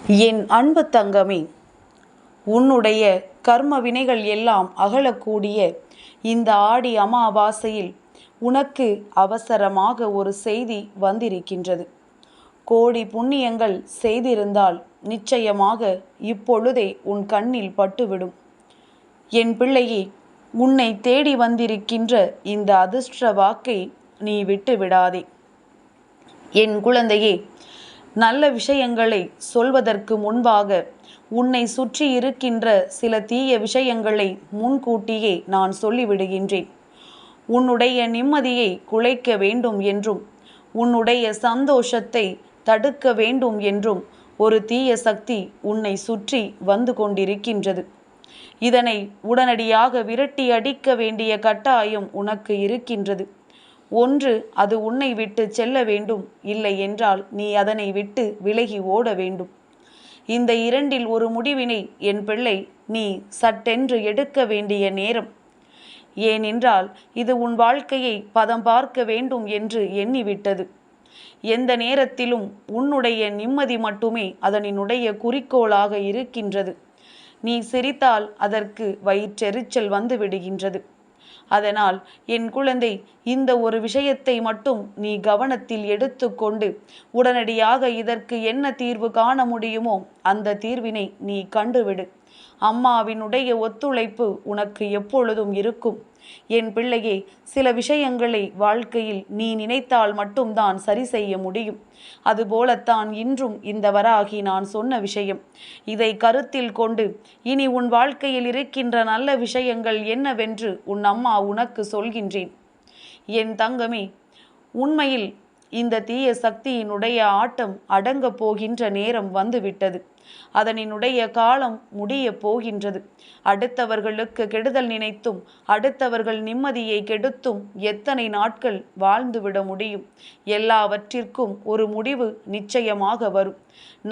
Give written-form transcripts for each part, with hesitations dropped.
என் அன்பு தங்கமே, உன்னுடைய கர்ம வினைகள் எல்லாம் அகலக்கூடிய இந்த ஆடி அமாவாசையில் உனக்கு அவசரமாக ஒரு செய்தி வந்திருக்கின்றது. கோடி புண்ணியங்கள் செய்திருந்தால் நிச்சயமாக இப்பொழுதே உன் கண்ணில் பட்டுவிடும். என் பிள்ளையே, உன்னை தேடி வந்திருக்கின்ற இந்த அதிர்ஷ்ட வாக்கை நீ விட்டு விடாதே. என் குழந்தையே, நல்ல விஷயங்களை சொல்வதற்கு முன்பாக உன்னை சுற்றி இருக்கின்ற சில தீய விஷயங்களை முன்கூட்டியே நான் சொல்லிவிடுகின்றேன். உன்னுடைய நிம்மதியை குலைக்க வேண்டும் என்றும் உன்னுடைய சந்தோஷத்தை தடுக்க வேண்டும் என்றும் ஒரு தீய சக்தி உன்னை சுற்றி வந்து கொண்டிருக்கின்றது. இதனை உடனடியாக விரட்டி அடிக்க வேண்டிய கட்டாயம் உனக்கு இருக்கின்றது. ஒன்று, அது உன்னை விட்டு செல்ல வேண்டும், இல்லை என்றால் நீ அதனை விட்டு விலகி ஓட வேண்டும். இந்த இரண்டில் ஒரு முடிவினை என் பிள்ளை நீ சட்டென்று எடுக்க வேண்டிய நேரம். ஏனென்றால் இது உன் வாழ்க்கையை பதம் பார்க்க வேண்டும் என்று எண்ணிவிட்டது. எந்த நேரத்திலும் உன்னுடைய நிம்மதி மட்டுமே அதனினுடைய குறிக்கோளாக இருக்கின்றது. நீ சிரித்தால் அதற்கு வயிற்றெரிச்சல் வந்து விடுகின்றது. அதனால் என் குழந்தை, இந்த ஒரு விஷயத்தை மட்டும் நீ கவனத்தில் எடுத்துக்கொண்டு உடனடியாக இதற்கு என்ன தீர்வு காண முடியுமோ அந்த தீர்வினை நீ கண்டுவிடு. அம்மாவினுடைய ஒத்துழைப்பு உனக்கு எப்பொழுதும் இருக்கும். என் பிள்ளையே, சில விஷயங்களை வாழ்க்கையில் நீ நினைத்தால் மட்டும்தான் சரி செய்ய முடியும். அதுபோலத்தான் இன்றும் இந்த வராகி நான் சொன்ன விஷயம். இதை கருத்தில் கொண்டு இனி உன் வாழ்க்கையில் இருக்கின்ற நல்ல விஷயங்கள் என்னவென்று உன் அம்மா உனக்கு சொல்கின்றேன். என் தங்கமே, உண்மையில் இந்த தீய சக்தியினுடைய ஆட்டம் அடங்கப் போகின்ற நேரம் வந்துவிட்டது. அதனினுடைய காலம் முடிய போகின்றது. அடுத்தவர்களுக்கு கெடுதல் நினைத்தும் அடுத்தவர்கள் நிம்மதியை கெடுத்தும் எத்தனை நாட்கள் வாழ்ந்துவிட முடியும்? எல்லாவற்றிற்கும் ஒரு முடிவு நிச்சயமாக வரும்.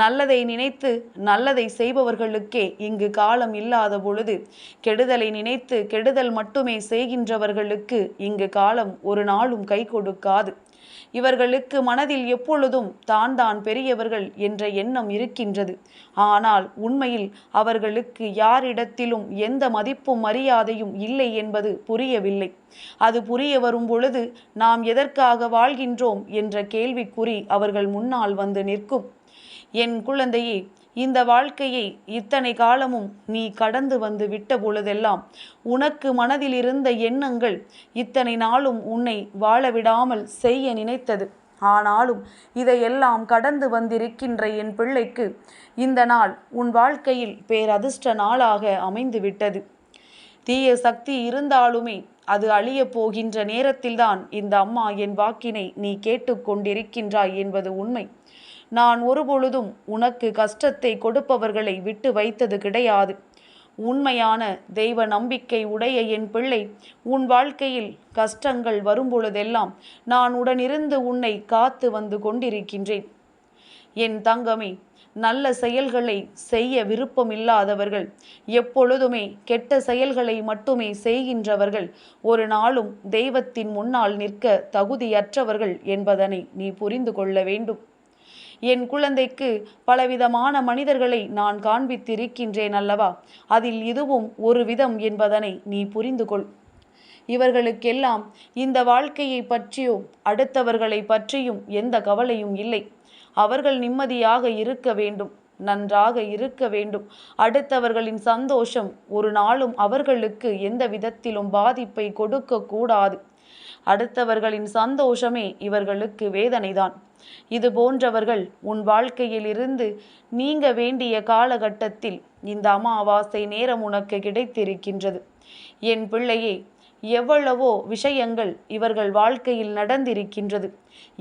நல்லதை நினைத்து நல்லதை செய்பவர்களுக்கே இங்கு காலம் இல்லாத பொழுது, கெடுதலை நினைத்து கெடுதல் மட்டுமே செய்கின்றவர்களுக்கு இங்கு காலம் ஒரு நாளும் கை கொடுக்காது. இவர்களுக்கு மனதில் எப்பொழுதும் தான் தான் பெரியவர்கள் என்ற எண்ணம் இருக்கின்றது. ஆனால் உண்மையில் அவர்களுக்கு யாரிடத்திலும் எந்த மதிப்பும் மரியாதையும் இல்லை என்பது புரியவில்லை. அது புரிய வரும் பொழுது நாம் எதற்காக வாழ்கின்றோம் என்ற கேள்விக்குறி அவர்கள் முன்னால் வந்து நிற்கும். என் குழந்தையே, இந்த வாழ்க்கையை இத்தனை காலமும் நீ கடந்து வந்து விட்ட பொழுதெல்லாம் உனக்கு மனதில் இருந்த எண்ணங்கள் இத்தனை நாளும் உன்னை வாழவிடாமல் செய்ய நினைத்தது. ஆனாலும் இதையெல்லாம் கடந்து வந்திருக்கின்ற என் பிள்ளைக்கு இந்த நாள் உன் வாழ்க்கையில் பேரதிர்ஷ்ட நாளாக அமைந்து விட்டது. தீய சக்தி இருந்தாலுமே அது அழிய போகின்ற நேரத்தில்தான் இந்த அம்மா என் வாக்கினை நீ கேட்டுக்கொண்டிருக்கின்றாய் என்பது உண்மை. நான் ஒருபொழுதும் உனக்கு கஷ்டத்தை கொடுப்பவர்களை விட்டு வைத்தது கிடையாது. உண்மையான தெய்வ நம்பிக்கை உடைய என் பிள்ளை, உன் வாழ்க்கையில் கஷ்டங்கள் வரும்பொழுதெல்லாம் நான் உடனிருந்து உன்னை காத்து வந்து கொண்டிருக்கின்றேன். என் தங்கமே, நல்ல செயல்களை செய்ய விருப்பமில்லாதவர்கள், எப்பொழுதுமே கெட்ட செயல்களை மட்டுமே செய்கின்றவர்கள் ஒரு நாளும் தெய்வத்தின் முன்னால் நிற்க தகுதியற்றவர்கள் என்பதனை நீ புரிந்து கொள்ள வேண்டும். என் குழந்தைக்கு பலவிதமான மனிதர்களை நான் காண்பித்திருக்கின்றேன் அல்லவா? அதில் இதுவும் ஒரு விதம் என்பதனை நீ புரிந்து கொள். இவர்களுக்கெல்லாம் இந்த வாழ்க்கையை பற்றியோ அடுத்தவர்களை பற்றியும் எந்த கவலையும் இல்லை. அவர்கள் நிம்மதியாக இருக்க வேண்டும், நன்றாக இருக்க வேண்டும். அடுத்தவர்களின் சந்தோஷம் ஒரு நாளும் அவர்களுக்கு எந்த விதத்திலும் பாதிப்பை கொடுக்க கூடாது. அடுத்தவர்களின் சந்தோஷமே இவர்களுக்கு வேதனைதான். இது போன்றவர்கள் உன் வாழ்க்கையில் இருந்து நீங்க வேண்டிய காலகட்டத்தில் இந்த அமாவாசை நேரம் உனக்கு கிடைத்திருக்கின்றது. என் பிள்ளையே, எவ்வளவோ விஷயங்கள் இவர்கள் வாழ்க்கையில் நடந்திருக்கின்றது.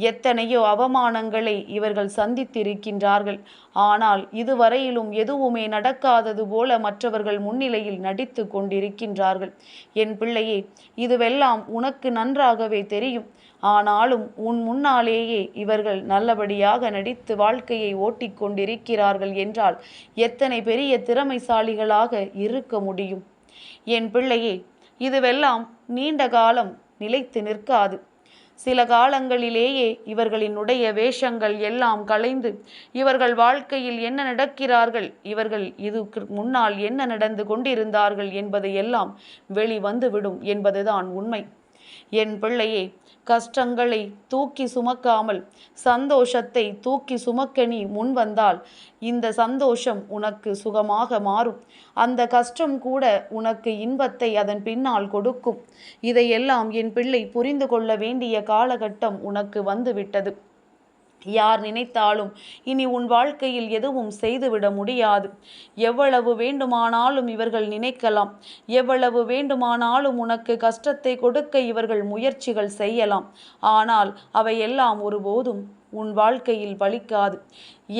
எத்தனையோ அவமானங்களை இவர்கள் சந்தித்திருக்கின்றார்கள். ஆனால் இதுவரையிலும் எதுவுமே நடக்காதது போல மற்றவர்கள் முன்னிலையில் நடித்து கொண்டிருக்கின்றார்கள். என் பிள்ளையே, இதுவெல்லாம் உனக்கு நன்றாகவே தெரியும். ஆனாலும் உன் முன்னாலேயே இவர்கள் நல்லபடியாக நடித்து வாழ்க்கையை ஓட்டிக்கொண்டிருக்கிறார்கள் என்றால் எத்தனை பெரிய திறமைசாலிகளாக இருக்க முடியும்? என் பிள்ளையே, இதுவெல்லாம் நீண்ட காலம் நிலைத்து நிற்காது. சில காலங்களிலேயே இவர்களினுடைய வேஷங்கள் எல்லாம் கலைந்து இவர்கள் வாழ்க்கையில் என்ன நடக்கிறார்கள், இவர்கள் இதுக்கு முன்னால் என்ன நடந்து கொண்டிருந்தார்கள் என்பது எல்லாம் வெளிவந்துவிடும் என்பதுதான் உண்மை. என் பிள்ளையே, கஷ்டங்களை தூக்கி சுமக்காமல் சந்தோஷத்தை தூக்கி சுமக்க நீ முன் வந்தால் இந்த சந்தோஷம் உனக்கு சுகமாக மாறும். அந்த கஷ்டம் கூட உனக்கு இன்பத்தை அதன் பின்னால் கொடுக்கும். இதையெல்லாம் என் பிள்ளை புரிந்து கொள்ள வேண்டிய காலகட்டம் உனக்கு வந்துவிட்டது. யார் நினைத்தாலும் இனி உன் வாழ்க்கையில் எதுவும் செய்துவிட முடியாது. எவ்வளவு வேண்டுமானாலும் இவர்கள் நினைக்கலாம், எவ்வளவு வேண்டுமானாலும் உனக்கு கஷ்டத்தை கொடுக்க இவர்கள் முயற்சிகள் செய்யலாம். ஆனால் அவையெல்லாம் ஒருபோதும் உன் வாழ்க்கையில் பலிக்காது.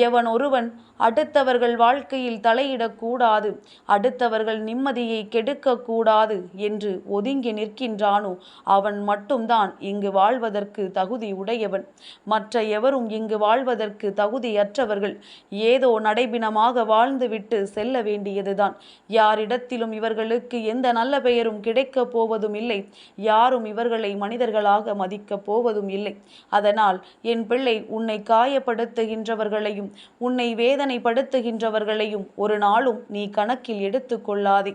எவன் ஒருவன் அடுத்தவர்கள் வாழ்க்கையில் தலையிடக்கூடாது, அடுத்தவர்கள் நிம்மதியை கெடுக்கக்கூடாது என்று ஒதுங்கி நிற்கின்றானோ அவன் மட்டும்தான் இங்கு வாழ்வதற்கு தகுதி உடையவன். மற்ற எவரும் இங்கு வாழ்வதற்கு தகுதியற்றவர்கள். ஏதோ நடைபிணமாக வாழ்ந்துவிட்டு செல்ல வேண்டியதுதான். யாரிடத்திலும் இவர்களுக்கு எந்த நல்ல பெயரும் கிடைக்கப் போவதும் இல்லை. யாரும் இவர்களை மனிதர்களாக மதிக்கப் போவதும் இல்லை. அதனால் என் பிள்ளை, உன்னை காயப்படுத்துகின்றவர்களையும் உன்னை வேதனைப்படுத்துகின்றவர்களையும் ஒரு நாளும் நீ கணக்கில் எடுத்து கொள்ளாதே.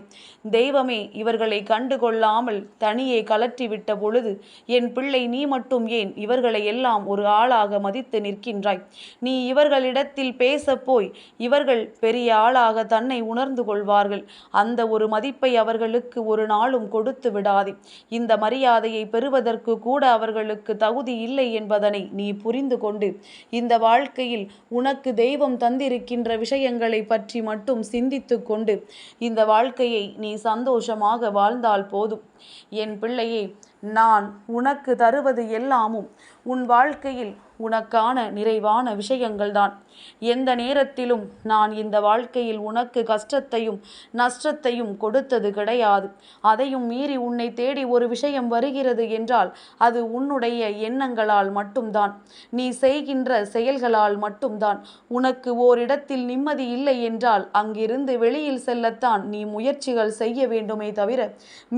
தெய்வமே இவர்களை கண்டு கொள்ளாமல் தனியே கலற்றிவிட்ட பொழுது என் பிள்ளை, நீ மட்டும் ஏன் இவர்களை எல்லாம் ஒரு ஆளாக மதித்து நிற்கின்றாய்? நீ இவர்களிடத்தில் பேச போய் இவர்கள் பெரிய ஆளாக தன்னை உணர்ந்து கொள்வார்கள். அந்த ஒரு மதிப்பை அவர்களுக்கு ஒரு நாளும் கொடுத்து விடாதே. இந்த மரியாதையை பெறுவதற்கு கூட அவர்களுக்கு தகுதி இல்லை என்பதனை நீ புரிந்து கொண்டு இந்த வாழ்க்கையில் உனக்கு தெய்வம் தந்திருக்கின்ற விஷயங்களை பற்றி மட்டும் சிந்தித்து கொண்டு இந்த வாழ்க்கையை நீ சந்தோஷமாக வாழ்ந்தால் போதும். என் பிள்ளையே, நான் உனக்கு தருவது எல்லாமும் உன் வாழ்க்கையில் உனக்கான நிறைவான விஷயங்கள்தான். எந்த நேரத்திலும் நான் இந்த வாழ்க்கையில் உனக்கு கஷ்டத்தையும் நஷ்டத்தையும் கொடுத்தது கிடையாது. அதையும் மீறி உன்னை தேடி ஒரு விஷயம் வருகிறது என்றால் அது உன்னுடைய எண்ணங்களால் மட்டும்தான், நீ செய்கின்ற செயல்களால் மட்டும்தான். உனக்கு ஓரிடத்தில் நிம்மதி இல்லை என்றால் அங்கிருந்து வெளியில் செல்லத்தான் நீ முயற்சிகள் செய்ய வேண்டுமே தவிர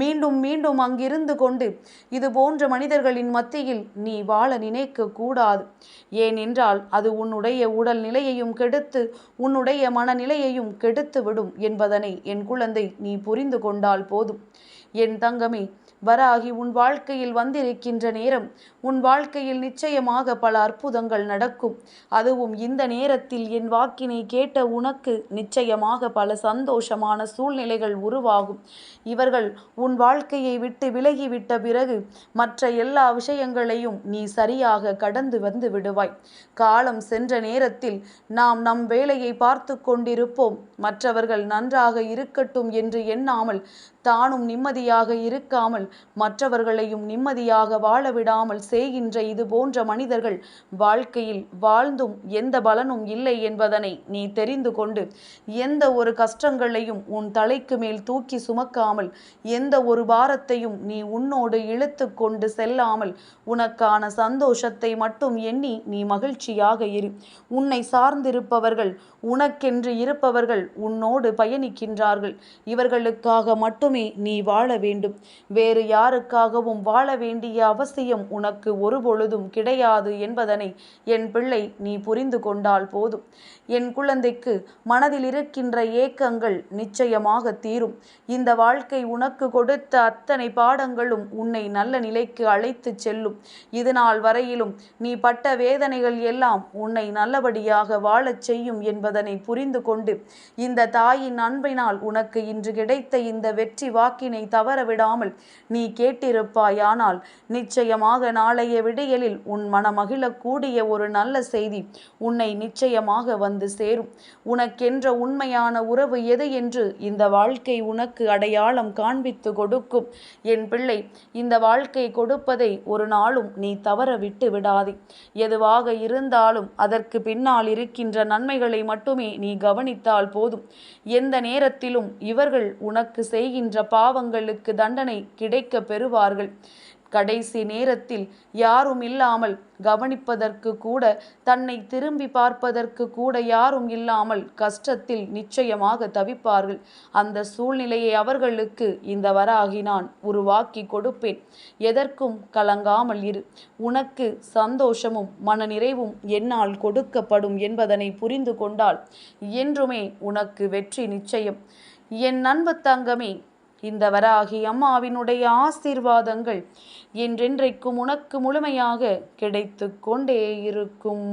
மீண்டும் மீண்டும் அங்கிருந்து கொண்டு இது போன்ற மனிதர்களின் மத்தியில் நீ வாழ நினைக்க கூடாது. ஏனென்றால் அது உன்னுடைய உடல் நிலையையும் கெடுத்து உன்னுடைய மனநிலையையும் கெடுத்து விடும் என்பதனை என் குழந்தை நீ புரிந்து கொண்டால் போதும். என் தங்கமே, வராகி உன் வாழ்க்கையில் வந்திருக்கின்ற நேரம் உன் வாழ்க்கையில் நிச்சயமாக பல அற்புதங்கள் நடக்கும். அதுவும் இந்த நேரத்தில் என் வாக்கினை கேட்ட உனக்கு நிச்சயமாக பல சந்தோஷமான சூழ்நிலைகள் உருவாகும். இவர்கள் உன் வாழ்க்கையை விட்டு விலகிவிட்ட பிறகு மற்ற எல்லா விஷயங்களையும் நீ சரியாக கடந்து வந்து விடுவாய். காலம் சென்ற நேரத்தில் நாம் நம் வேலையை பார்த்து கொண்டிருப்போம். மற்றவர்கள் நன்றாக இருக்கட்டும் என்று எண்ணாமல் தானும் நிம்மதியாக இருக்காமல் மற்றவர்களையும் நிம்மதியாக வாழ விடாமல் செய்கின்ற இது போன்ற மனிதர்கள் வாழ்க்கையில் வாழ்ந்தும் எந்த பலனும் இல்லை என்பதனை நீ தெரிந்து கொண்டு எந்த ஒரு கஷ்டங்களையும் உன் தலைக்கு மேல் தூக்கி சுமக்காமல் எந்த ஒரு பாரத்தையும் நீ உன்னோடு இழுத்து கொண்டு செல்லாமல் உனக்கான சந்தோஷத்தை மட்டும் எண்ணி நீ மகிழ்ச்சியாக இரு. உன்னை சார்ந்திருப்பவர்கள், உனக்கென்று இருப்பவர்கள் உன்னோடு பயணிக்கின்றார்கள். இவர்களுக்காக மட்டுமே நீ வாழ வேண்டும். வேறு யாருக்காகவும் வாழ வேண்டிய அவசியம் உனக்கு ஒருபொழுதும் கிடையாது என்பதனை என் பிள்ளை நீ புரிந்து கொண்டால் போதும். என் குழந்தைக்கு மனதில் இருக்கின்ற ஏக்கங்கள் நிச்சயமாக தீரும். இந்த வாழ்க்கை உனக்கு கொடுத்த அத்தனை பாடங்களும் உன்னை நல்ல நிலைக்கு அழைத்து செல்லும். இதுநாள் வரையிலும் நீ பட்ட வேதனைகள் எல்லாம் உன்னை நல்லபடியாக வாழச் செய்யும் என்பதனை புரிந்து கொண்டு இந்த தாயின் அன்பினால் உனக்கு இன்று கிடைத்த இந்த வெற்றி வாக்கினை தவற விடாமல் நீ கேட்டிருப்பாயானால் நிச்சயமாக நாளைய விடியலில் உன் மனமகிழக்கூடிய ஒரு நல்ல செய்தி உன்னை நிச்சயமாக வந்து சேரும். உனக்கென்ற உண்மையான உறவு எது என்று இந்த வாழ்க்கை உனக்கு அடையாளம் காண்பித்து கொடுக்கும். என் பிள்ளை, இந்த வாழ்க்கை கொடுப்பதை ஒரு நாளும் நீ தவற விட்டு விடாதே. எதுவாக இருந்தாலும் அதற்கு பின்னால் இருக்கின்ற நன்மைகளை மட்டுமே நீ கவனித்தால் போதும். எந்த நேரத்திலும் இவர்கள் உனக்கு செய்கின்ற பாவங்களுக்கு தண்டனை கிடைக்க பெறுவார்கள். கடைசி நேரத்தில் யாரும் இல்லாமல் கவனிப்பதற்கு கூட, தன்னை திரும்பி பார்ப்பதற்கு கூட யாரும் இல்லாமல் கஷ்டத்தில் நிச்சயமாக தவிப்பார்கள். அந்த சூழ்நிலையை அவர்களுக்கு இந்த வராகி நான் உருவாக்கி கொடுப்பேன். எதற்கும் கலங்காமல் இரு. உனக்கு சந்தோஷமும் மனநிறைவும் என்னால் கொடுக்கப்படும் என்பதனை புரிந்து கொண்டால் என்றுமே உனக்கு வெற்றி நிச்சயம். என் அன்பு தங்கமே, இந்த வராகி அம்மாவினுடைய ஆசீர்வாதங்கள் என்றென்றைக்கும் உனக்கு முழுமையாக கிடைத்து கொண்டே இருக்கும்.